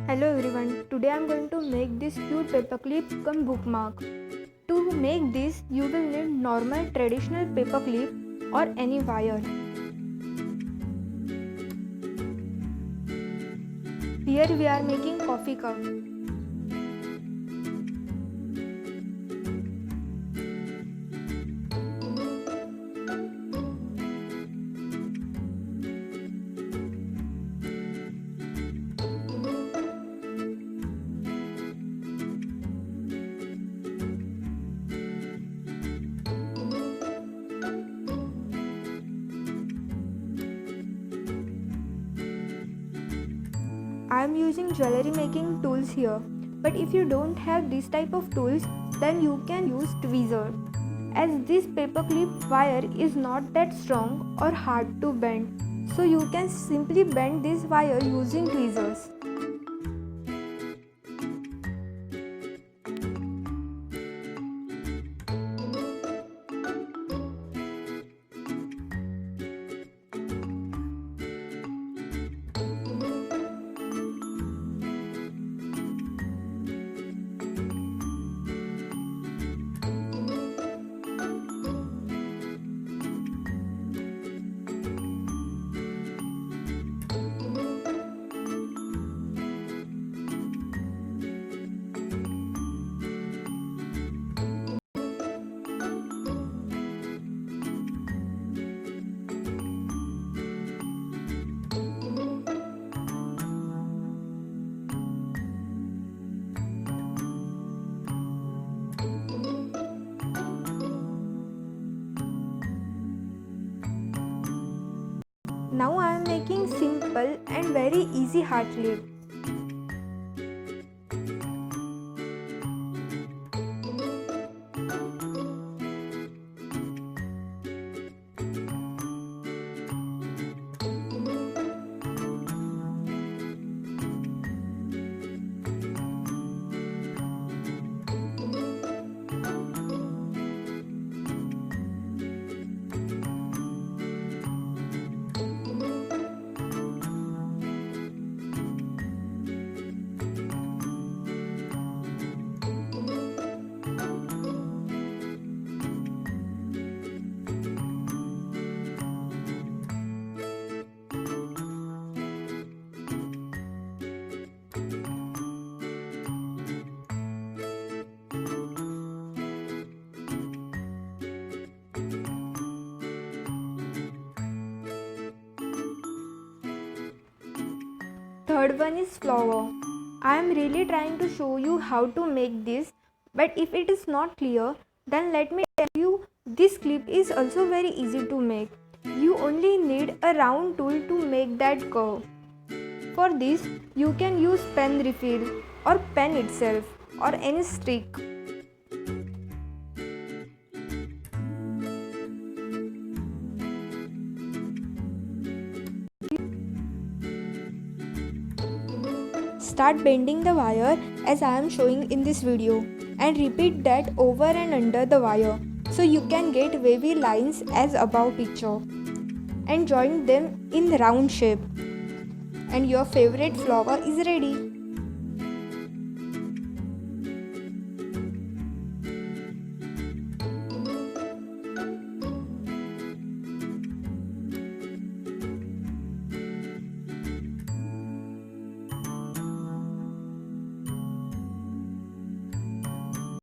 Hello everyone, today I am going to make this cute paperclip come bookmark. To make this, you will need normal traditional paperclip or any wire. Here we are making coffee cup. I am using jewelry making tools here, but if you don't have this type of tools, then you can use tweezer. As this paperclip wire is not that strong or hard to bend, so you can simply bend this wire using tweezers. Now I am making simple and very easy heart lid. Third one is flower. I am really trying to show you how to make this, but if it is not clear, then let me tell you this clip is also very easy to make. You only need a round tool to make that curve. For this, you can use pen refill or pen itself or any stick. Start bending the wire as I am showing in this video and repeat that over and under the wire so you can get wavy lines as above picture and join them in round shape and your favorite flower is ready.